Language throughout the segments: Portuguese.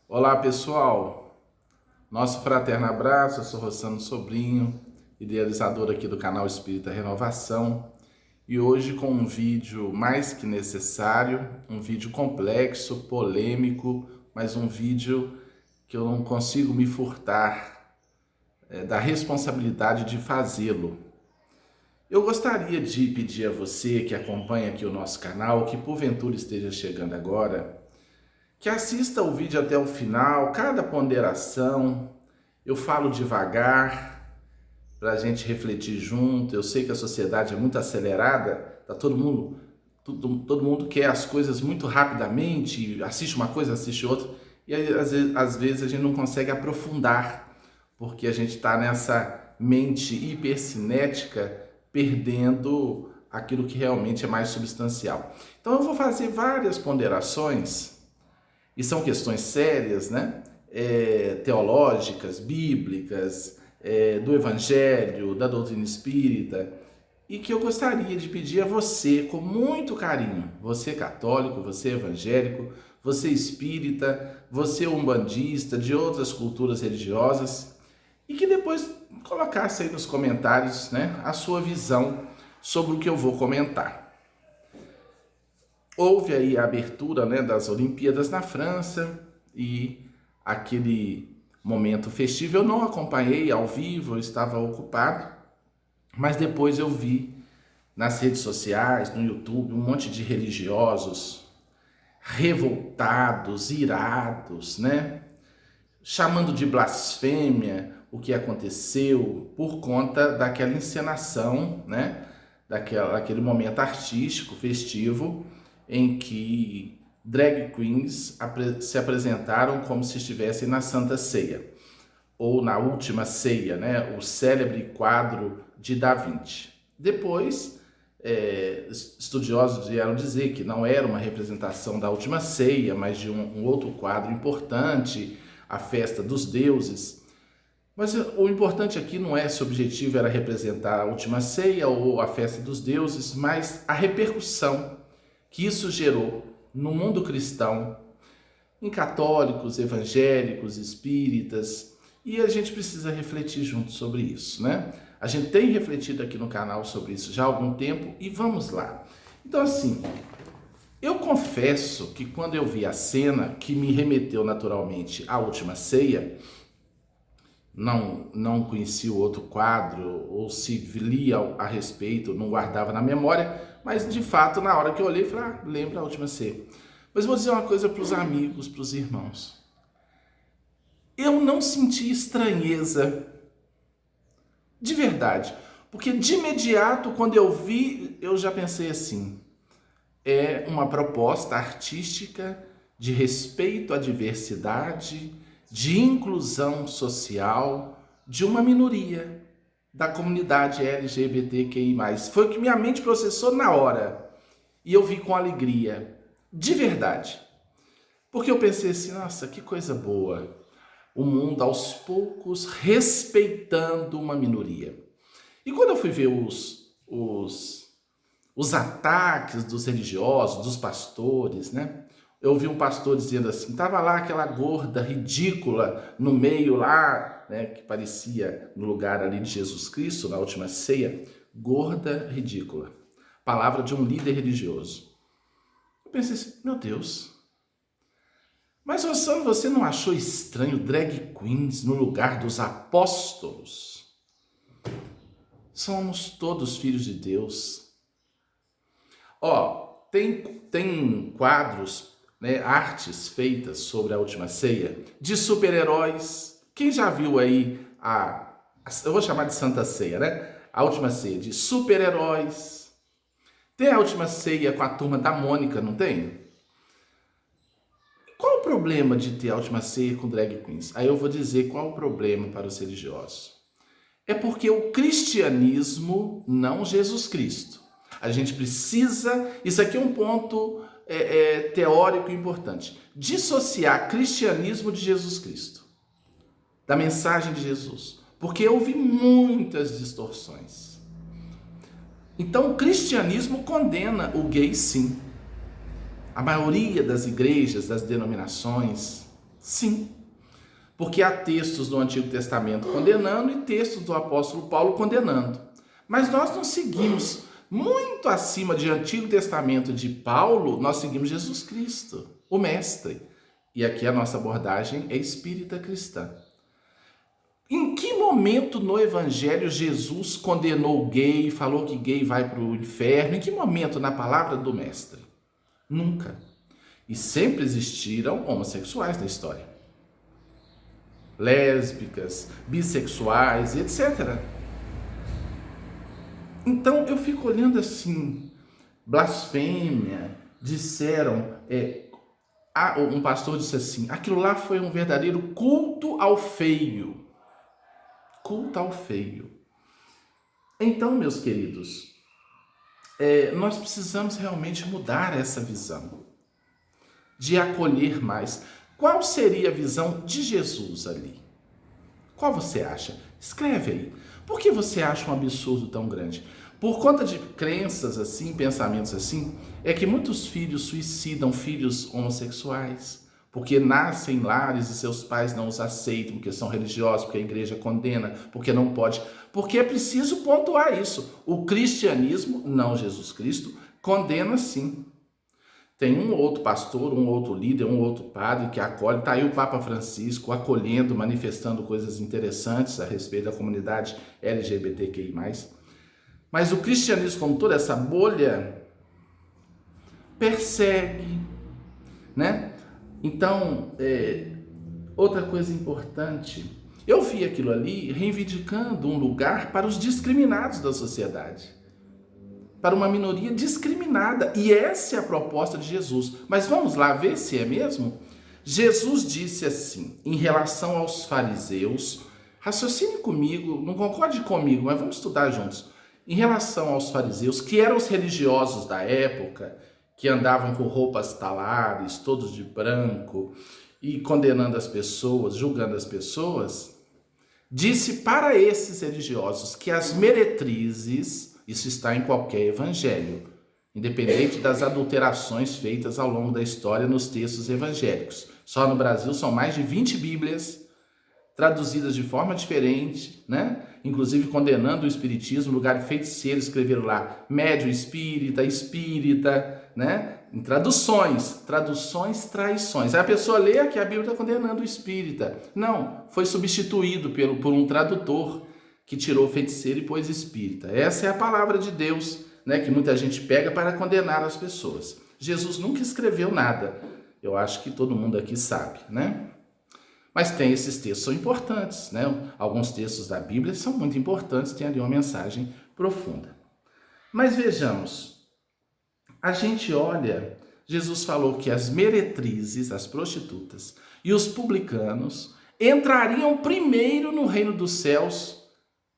Olá pessoal, nosso fraterno abraço, eu sou Rossano Sobrinho, idealizador aqui do canal Espírita Renovação, e hoje com um vídeo mais que necessário, um vídeo complexo, polêmico, mas um vídeo que eu não consigo me furtar da responsabilidade de fazê-lo. Eu gostaria de pedir a você que acompanha aqui o nosso canal, que porventura esteja chegando agora, que assista o vídeo até o final, cada ponderação. Eu falo devagar para a gente refletir junto. Eu sei que a sociedade é muito acelerada, tá todo mundo quer as coisas muito rapidamente, assiste uma coisa, assiste outra, e aí, às vezes a gente não consegue aprofundar, porque a gente está nessa mente hipercinética, perdendo aquilo que realmente é mais substancial. Então eu vou fazer várias ponderações e são questões sérias, né? Teológicas, bíblicas, do Evangelho, da doutrina espírita, e que eu gostaria de pedir a você, com muito carinho, você católico, você evangélico, você espírita, você umbandista, de outras culturas religiosas, e que depois colocasse aí nos comentários, né, a sua visão sobre o que eu vou comentar. Houve aí a abertura, né, das Olimpíadas na França e aquele momento festivo. Eu não acompanhei ao vivo, eu estava ocupado, mas depois eu vi nas redes sociais, no YouTube, um monte de religiosos revoltados, irados, né, chamando de blasfêmia o que aconteceu por conta daquela encenação, né, daquele momento artístico, festivo, em que drag queens se apresentaram como se estivessem na Santa Ceia, ou na Última Ceia, né? O célebre quadro de Da Vinci. Depois, estudiosos vieram dizer que não era uma representação da Última Ceia, mas de um outro quadro importante, a Festa dos Deuses. Mas o importante aqui não é se o objetivo era representar a Última Ceia ou a Festa dos Deuses, mas a repercussão que isso gerou no mundo cristão, em católicos, evangélicos, espíritas, e a gente precisa refletir junto sobre isso, né? A gente tem refletido aqui no canal sobre isso já há algum tempo e vamos lá. Então, assim, eu confesso que quando eu vi a cena, que me remeteu naturalmente à Última Ceia, não conhecia o outro quadro, ou se lia a respeito, não guardava na memória, mas de fato, na hora que eu olhei, falei, lembra a Última Ceia. Mas vou dizer uma coisa para os amigos, para os irmãos. Eu não senti estranheza, de verdade, porque de imediato, quando eu vi, eu já pensei assim, é uma proposta artística de respeito à diversidade, de inclusão social de uma minoria da comunidade LGBTQI+. Foi o que minha mente processou na hora. E eu vi com alegria, de verdade. Porque eu pensei assim, nossa, que coisa boa. O mundo aos poucos respeitando uma minoria. E quando eu fui ver os ataques dos religiosos, dos pastores, né? Eu ouvi um pastor dizendo assim, tava lá aquela gorda ridícula no meio lá, né, que parecia no lugar ali de Jesus Cristo, na Última Ceia, gorda ridícula. Palavra de um líder religioso. Eu pensei assim, meu Deus, mas Rossano, você não achou estranho drag queens no lugar dos apóstolos? Somos todos filhos de Deus. Ó, tem quadros, né, artes feitas sobre a Última Ceia, de super-heróis. Quem já viu aí eu vou chamar de Santa Ceia, né? A Última Ceia de super-heróis. Tem a Última Ceia com a Turma da Mônica, não tem? Qual o problema de ter a Última Ceia com drag queens? Aí eu vou dizer qual o problema para os religiosos. É porque o cristianismo, não Jesus Cristo. A gente precisa, isso aqui é um ponto teórico importante, dissociar cristianismo de Jesus Cristo, da mensagem de Jesus, porque houve muitas distorções. Então o cristianismo condena o gay, sim. A maioria das igrejas, das denominações, Sim, porque há textos do Antigo Testamento condenando e textos do apóstolo Paulo condenando. Mas nós não seguimos muito acima de Antigo Testamento de Paulo, nós seguimos Jesus Cristo, o Mestre. E aqui a nossa abordagem é espírita cristã. Em que momento no Evangelho Jesus condenou o gay, falou que gay vai para o inferno? Em que momento na palavra do Mestre? Nunca. E sempre existiram homossexuais na história. Lésbicas, bissexuais, etc. Então eu fico olhando assim, blasfêmia, disseram, um pastor disse assim, aquilo lá foi um verdadeiro culto ao feio. Culto ao feio. Então, meus queridos, nós precisamos realmente mudar essa visão, de acolher mais. Qual seria a visão de Jesus ali? Qual você acha? Escreve aí. Por que você acha um absurdo tão grande? Por conta de crenças assim, pensamentos assim, é que muitos filhos suicidam filhos homossexuais, porque nascem em lares e seus pais não os aceitam, porque são religiosos, porque a igreja condena, porque não pode. Porque é preciso pontuar isso. O cristianismo, não Jesus Cristo, condena sim. Tem um outro pastor, um outro líder, um outro padre que acolhe. Está aí o Papa Francisco acolhendo, manifestando coisas interessantes a respeito da comunidade LGBTQI+. Mas o cristianismo, como toda essa bolha, persegue, né? Então, outra coisa importante, eu vi aquilo ali reivindicando um lugar para os discriminados da sociedade, para uma minoria discriminada, e essa é a proposta de Jesus. Mas vamos lá ver se é mesmo? Jesus disse assim, em relação aos fariseus, raciocine comigo, não concorde comigo, mas vamos estudar juntos. Em relação aos fariseus, que eram os religiosos da época, que andavam com roupas talares, todos de branco, e condenando as pessoas, julgando as pessoas, disse para esses religiosos que as meretrizes, isso está em qualquer evangelho, independente das adulterações feitas ao longo da história nos textos evangélicos. Só no Brasil são mais de 20 Bíblias traduzidas de forma diferente, né? Inclusive condenando o espiritismo, lugar de feiticeiro, escreveram lá médium espírita, né? Em traduções, traições. Aí a pessoa lê que a Bíblia está condenando o espírita. Não, foi substituído por um tradutor que tirou feiticeiro e pôs espírita. Essa é a palavra de Deus, né? Que muita gente pega para condenar as pessoas. Jesus nunca escreveu nada. Eu acho que todo mundo aqui sabe, né? Mas tem esses textos, são importantes, né? Alguns textos da Bíblia são muito importantes, tem ali uma mensagem profunda. Mas vejamos, a gente olha, Jesus falou que as meretrizes, as prostitutas e os publicanos entrariam primeiro no reino dos céus,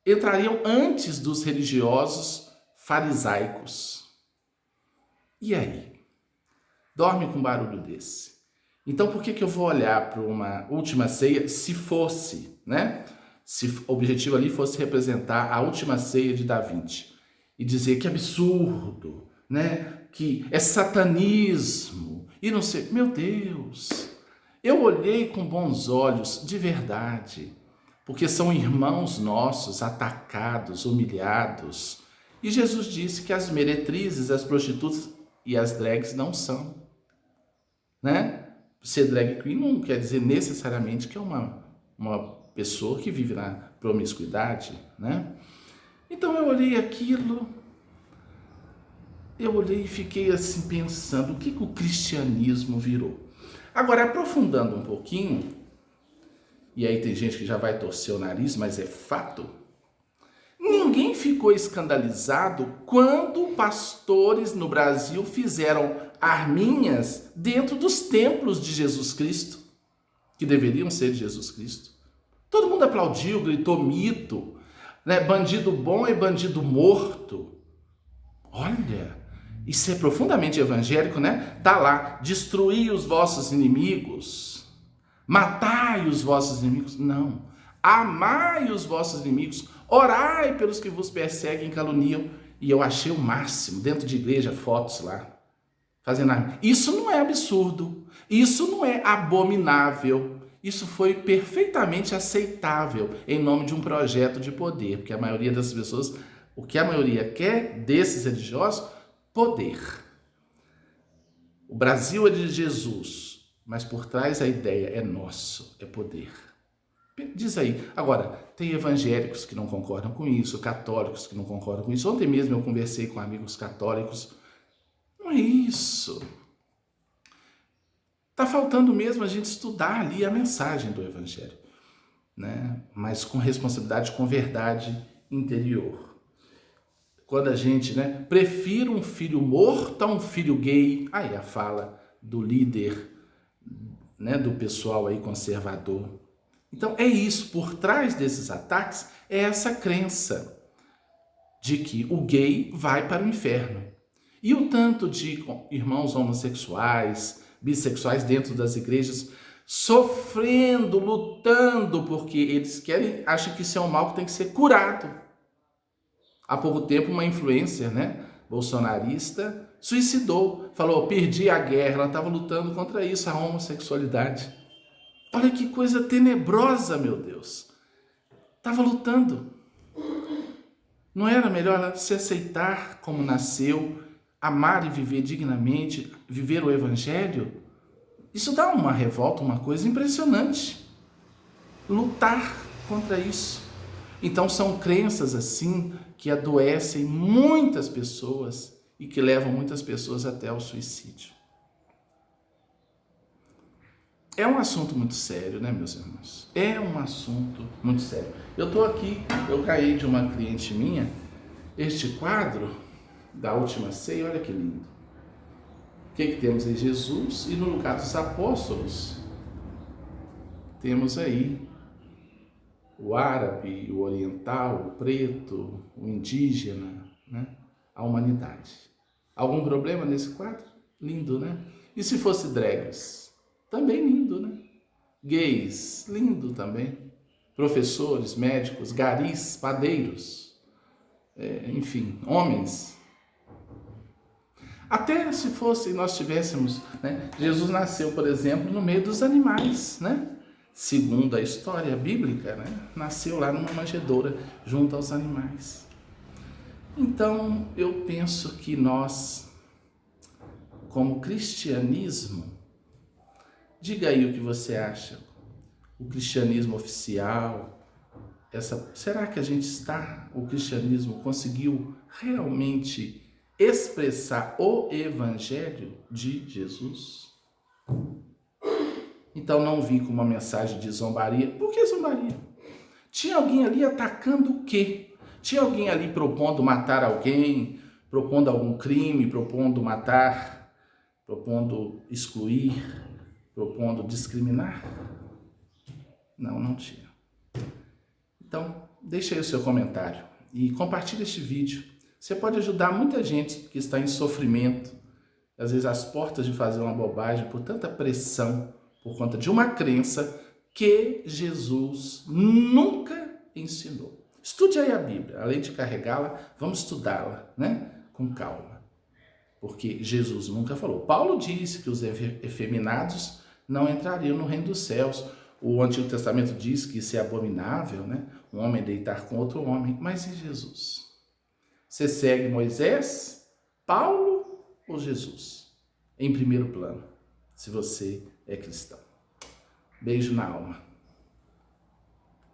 entrariam antes dos religiosos farisaicos. E aí? Dorme com um barulho desse? Então, por que eu vou olhar para uma última ceia se fosse, né? Se o objetivo ali fosse representar a última ceia de Da Vinci e dizer que absurdo, né? Que é satanismo e não sei. Meu Deus! Eu olhei com bons olhos, de verdade, porque são irmãos nossos atacados, humilhados. E Jesus disse que as meretrizes, as prostitutas e as drags não são, né? Ser drag queen não quer dizer necessariamente que é uma pessoa que vive na promiscuidade, né? Então eu olhei aquilo, eu olhei e fiquei assim pensando, o que o cristianismo virou? Agora, aprofundando um pouquinho, e aí tem gente que já vai torcer o nariz, mas é fato, ninguém ficou escandalizado quando pastores no Brasil fizeram arminhas dentro dos templos de Jesus Cristo, que deveriam ser de Jesus Cristo. Todo mundo aplaudiu, gritou mito, né? Bandido bom é bandido morto. Olha, isso é profundamente evangélico, né? Tá lá, destruí os vossos inimigos, matai os vossos inimigos. Não, amai os vossos inimigos, orai pelos que vos perseguem e caluniam. E eu achei o máximo, dentro de igreja, fotos lá, fazendo arma. Isso não é absurdo, isso não é abominável, isso foi perfeitamente aceitável em nome de um projeto de poder, porque a maioria das pessoas, o que a maioria quer desses religiosos, poder. O Brasil é de Jesus, mas por trás a ideia é nosso, é poder. Diz aí. Agora, tem evangélicos que não concordam com isso, católicos que não concordam com isso. Ontem mesmo eu conversei com amigos católicos. Não é isso. Está faltando mesmo a gente estudar ali a mensagem do evangelho, né? Mas com responsabilidade, com verdade interior. Quando a gente, prefiro um filho morto a um filho gay, aí a fala do líder, do pessoal aí conservador. Então é isso, por trás desses ataques é essa crença de que o gay vai para o inferno. E o tanto de irmãos homossexuais, bissexuais dentro das igrejas sofrendo, lutando, porque eles acham que isso é um mal que tem que ser curado. Há pouco tempo uma influencer, bolsonarista, suicidou, falou, perdi a guerra, ela estava lutando contra isso, a homossexualidade. Olha que coisa tenebrosa, meu Deus. Estava lutando. Não era melhor ela se aceitar como nasceu, amar e viver dignamente, viver o evangelho? Isso dá uma revolta, uma coisa impressionante. Lutar contra isso. Então são crenças assim que adoecem muitas pessoas e que levam muitas pessoas até ao suicídio. É um assunto muito sério, meus irmãos? É um assunto muito sério. Eu estou aqui, eu ganhei de uma cliente minha este quadro da última ceia, olha que lindo. O que temos aí? Jesus, e no lugar dos apóstolos, temos aí o árabe, o oriental, o preto, o indígena, a humanidade. Algum problema nesse quadro? Lindo, né? E se fosse drags? Também lindo, Gays, lindo também. Professores, médicos, garis, padeiros, enfim, homens. Até se nós tivéssemos, Jesus nasceu, por exemplo, no meio dos animais, Segundo a história bíblica, nasceu lá numa manjedoura, junto aos animais. Então, eu penso que nós, como cristianismo, diga aí o que você acha. O cristianismo oficial, será que o cristianismo conseguiu realmente expressar o evangelho de Jesus? Então não vim com uma mensagem de zombaria. Por que zombaria? Tinha alguém ali atacando o quê? Tinha alguém ali propondo matar alguém, propondo algum crime, propondo matar, propondo excluir, propondo discriminar? Não tinha. Então, deixa aí o seu comentário e compartilhe este vídeo. Você pode ajudar muita gente que está em sofrimento, às vezes às portas de fazer uma bobagem, por tanta pressão, por conta de uma crença que Jesus nunca ensinou. Estude aí a Bíblia, além de carregá-la, vamos estudá-la, com calma. Porque Jesus nunca falou. Paulo disse que os efeminados não entrariam no reino dos céus. O Antigo Testamento diz que isso é abominável, um homem deitar com outro homem. Mas e Jesus? Você segue Moisés, Paulo ou Jesus? Em primeiro plano, se você é cristão. Beijo na alma.